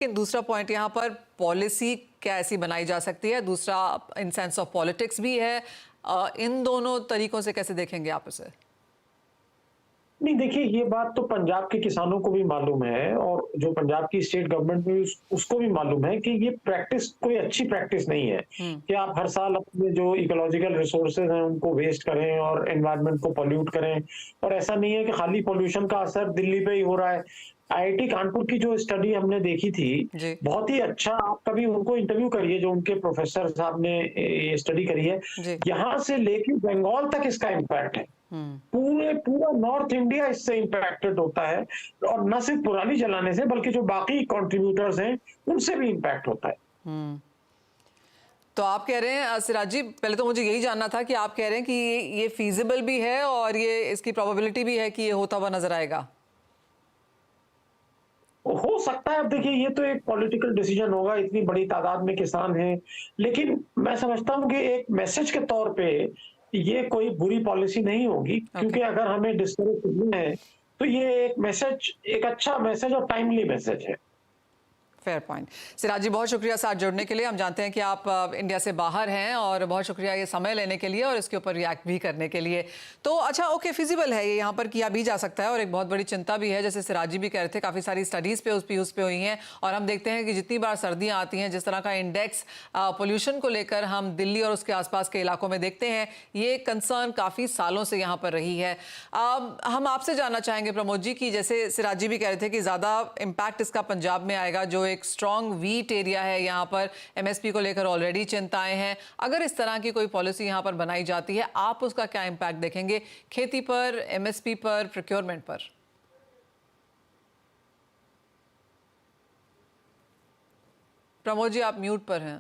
लेकिन दूसरा पॉइंट यहाँ पर पॉलिसी क्या ऐसी बनाई जा सकती है, दूसरा इन सेंस ऑफ पॉलिटिक्स भी है। इन दोनों तरीकों से कैसे देखेंगे आप इसे? नहीं, देखिए, ये बात तो पंजाब के किसानों को भी मालूम है और जो पंजाब की स्टेट गवर्नमेंट में उसको भी मालूम है कि ये प्रैक्टिस कोई अच्छी प्रैक्टिस नहीं है हम्म। कि आप हर साल अपने जो इकोलॉजिकल रिसोर्सेज हैं उनको वेस्ट करें और एनवायरनमेंट को पॉल्यूट करें। और ऐसा नहीं है कि खाली पॉल्यूशन का असर दिल्ली पे ही हो रहा है। आईआईटी कानपुर की जो स्टडी हमने देखी थी, जी। बहुत ही अच्छा। आप कभी उनको इंटरव्यू करिए जो उनके प्रोफेसर साहब ने ये स्टडी करी है। जी। यहाँ से लेके बंगाल तक इसका इम्पैक्ट है। हम्म। पूरा नॉर्थ इंडिया इससे इम्पैक्टेड होता है और न सिर्फ पुरानी जलाने से बल्कि जो बाकी कंट्रीब्यूटर्स हैं उनसे भी इम्पैक्ट होता है। हम्म। तो आप कह रहे हैं सिराज जी, पहले तो मुझे यही जानना था कि आप कह रहे हैं कि ये फीजिबल भी है और ये इसकी प्रोबेबिलिटी भी है कि ये होता हुआ नजर आएगा। हो सकता है। अब देखिए, ये तो एक पॉलिटिकल डिसीजन होगा, इतनी बड़ी तादाद में किसान हैं, लेकिन मैं समझता हूँ कि एक मैसेज के तौर पे ये कोई बुरी पॉलिसी नहीं होगी, ओके। क्योंकि अगर हमें डिस्करेज करना है तो ये एक मैसेज, एक अच्छा मैसेज और टाइमली मैसेज है। Fair point. सिराज जी, बहुत शुक्रिया साथ जुड़ने के लिए। हम जानते हैं कि आप इंडिया से बाहर हैं और बहुत शुक्रिया ये समय लेने के लिए और इसके ऊपर रिएक्ट भी करने के लिए। तो अच्छा, ओके, फिजिबल है ये, यहाँ पर किया भी जा सकता है और एक बहुत बड़ी चिंता भी है, जैसे सिराज जी भी कह रहे थे, काफ़ी सारी स्टडीज़ पे उस पे हुई हैं और हम देखते हैं कि जितनी बार सर्दियाँ आती हैं, जिस तरह का इंडेक्स पोल्यूशन को लेकर हम दिल्ली और उसके आसपास के इलाकों में देखते हैं, ये कंसर्न काफ़ी सालों से यहाँ पर रही है। हम आपसे जानना चाहेंगे प्रमोद जी कि जैसे सिराज जी भी कह रहे थे कि ज़्यादा इम्पैक्ट इसका पंजाब में आएगा, जो एक स्ट्रॉन्ग वीट एरिया है, यहाँ पर एमएसपी को लेकर ऑलरेडी चिंताएं हैं। अगर इस तरह की कोई पॉलिसी यहाँ पर बनाई जाती है, आप उसका क्या इम्पैक्ट देखेंगे खेती पर, एमएसपी पर, प्रोक्योरमेंट पर? प्रमोद जी, आप म्यूट पर हैं।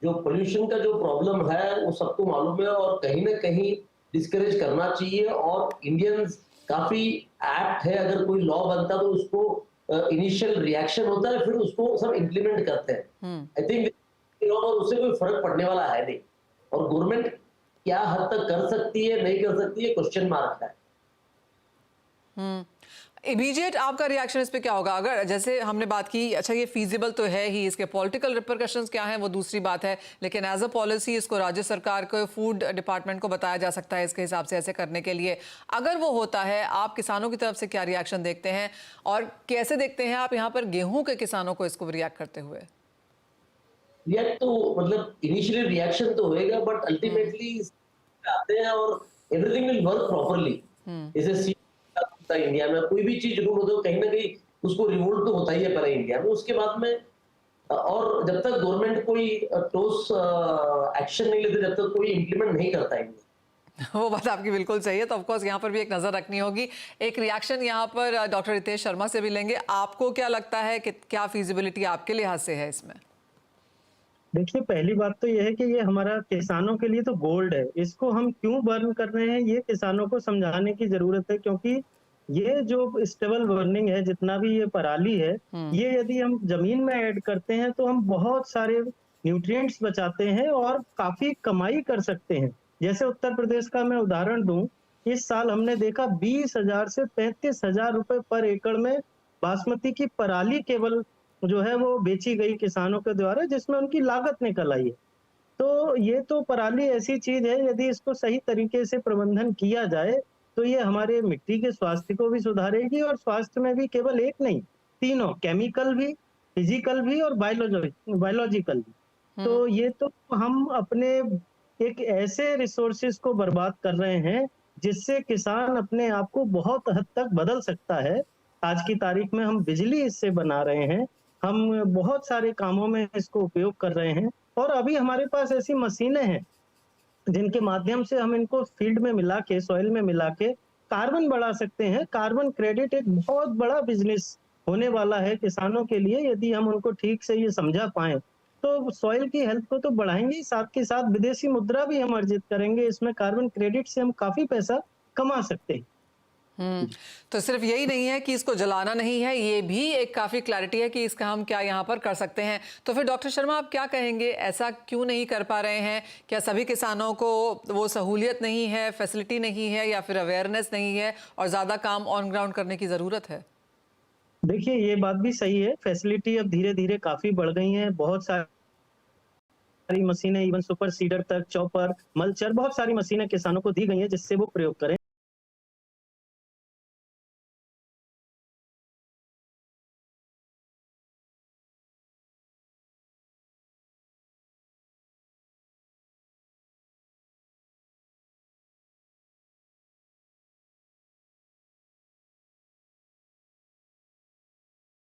जो पोल्यूशन का जो प्रॉब्लम है वो सबको मालूम है और कहीं ना कहीं डिस्करेज करना चाहिए और इंडियंस काफी एप्ट है। अगर कोई लॉ बनता तो उसको इनिशियल रिएक्शन होता है, फिर उसको सब इम्प्लीमेंट करते हैं। आई थिंक और उससे कोई फर्क पड़ने वाला है नहीं और गवर्नमेंट क्या हद तक कर सकती है, नहीं कर सकती है, क्वेश्चन मार्क है। इमीडिएट आपका रिएक्शन इस पे क्या होगा? अगर जैसे हमने बात की, अच्छा ये फीजिबल तो है ही, इसके पॉलिटिकल रिपरकशंस क्या हैं वो दूसरी बात है, लेकिन एज अ पॉलिसी इसको राज्य सरकार को, फूड डिपार्टमेंट को बताया जा सकता है इसके हिसाब से ऐसे करने के लिए। अगर वो होता है, आप किसानों की तरफ से क्या रिएक्शन देखते हैं और कैसे देखते हैं आप यहाँ पर गेहूं के किसानों को इसको रिएक्ट करते हुए? रिएक्ट तो मतलब इनिशियली रिएक्शन तो होएगा, बट अल्टीमेटली आते हैं और एवरीथिंग विल वर्क प्रॉपरली। जैसे होता है इंडिया में, कोई भी चीज रूल होता है कहीं ना कहीं उसको रिवोल्ट तो होता ही है पहले इंडिया में, उसके बाद में और जब तक गवर्नमेंट कोई ठोस एक्शन नहीं लेते, जब तक कोई इंप्लीमेंट नहीं करता इंडिया। वो बात आपकी बिल्कुल सही है। तो ऑफकोर्स यहाँ पर भी एक नज़र रखनी होगी। एक रिएक्शन यहाँ पर डॉक्टर रितेश शर्मा से भी लेंगे। आपको क्या लगता है कि क्या फीजिबिलिटी आपके लिहाज से है इसमें? देखिए, पहली बात तो ये है कि ये हमारा किसानों के लिए तो गोल्ड है। इसको हम क्यों बर्न कर रहे हैं, ये किसानों को समझाने की जरूरत है, क्योंकि ये जो स्टेबल बर्निंग है, जितना भी ये पराली है, ये यदि हम जमीन में ऐड करते हैं तो हम बहुत सारे न्यूट्रिएंट्स बचाते हैं और काफी कमाई कर सकते हैं। जैसे उत्तर प्रदेश का मैं उदाहरण दूं, इस साल हमने देखा 20,000 से 35,000 रुपए पर एकड़ में बासमती की पराली केवल जो है वो बेची गई किसानों के द्वारा, जिसमें उनकी लागत निकल आई है। तो ये तो पराली ऐसी चीज है, यदि इसको सही तरीके से प्रबंधन किया जाए तो ये हमारे मिट्टी के स्वास्थ्य को भी सुधारेगी और स्वास्थ्य में भी केवल एक नहीं, तीनों, केमिकल भी, फिजिकल भी और बायोलॉजिकल भी। तो ये तो हम अपने एक ऐसे रिसोर्सेज को बर्बाद कर रहे हैं जिससे किसान अपने आप को बहुत हद तक बदल सकता है। आज की तारीख में हम बिजली इससे बना रहे हैं, हम बहुत सारे कामों में इसको उपयोग कर रहे हैं और अभी हमारे पास ऐसी मशीनें हैं जिनके माध्यम से हम इनको फील्ड में मिला के, सॉइल में मिला के कार्बन बढ़ा सकते हैं। कार्बन क्रेडिट एक बहुत बड़ा बिजनेस होने वाला है किसानों के लिए, यदि हम उनको ठीक से ये समझा पाए तो सॉइल की हेल्थ को तो बढ़ाएंगे ही, साथ के साथ विदेशी मुद्रा भी हम अर्जित करेंगे। इसमें कार्बन क्रेडिट से हम काफी पैसा कमा सकते हैं। तो सिर्फ यही नहीं है कि इसको जलाना नहीं है, ये भी एक काफ़ी क्लैरिटी है कि इसका हम क्या यहाँ पर कर सकते हैं। तो फिर डॉक्टर शर्मा, आप क्या कहेंगे, ऐसा क्यों नहीं कर पा रहे हैं? क्या सभी किसानों को वो सहूलियत नहीं है, फैसिलिटी नहीं है, या फिर अवेयरनेस नहीं है और ज़्यादा काम ऑन ग्राउंड करने की ज़रूरत है? देखिए ये बात भी सही है, फैसिलिटी अब धीरे धीरे काफी बढ़ गई हैं, बहुत सारी मशीनें, इवन सुपर सीडर तक, चॉपर, मल्चर, बहुत सारी मशीनें किसानों को दी गई हैं जिससे वो प्रयोग करें।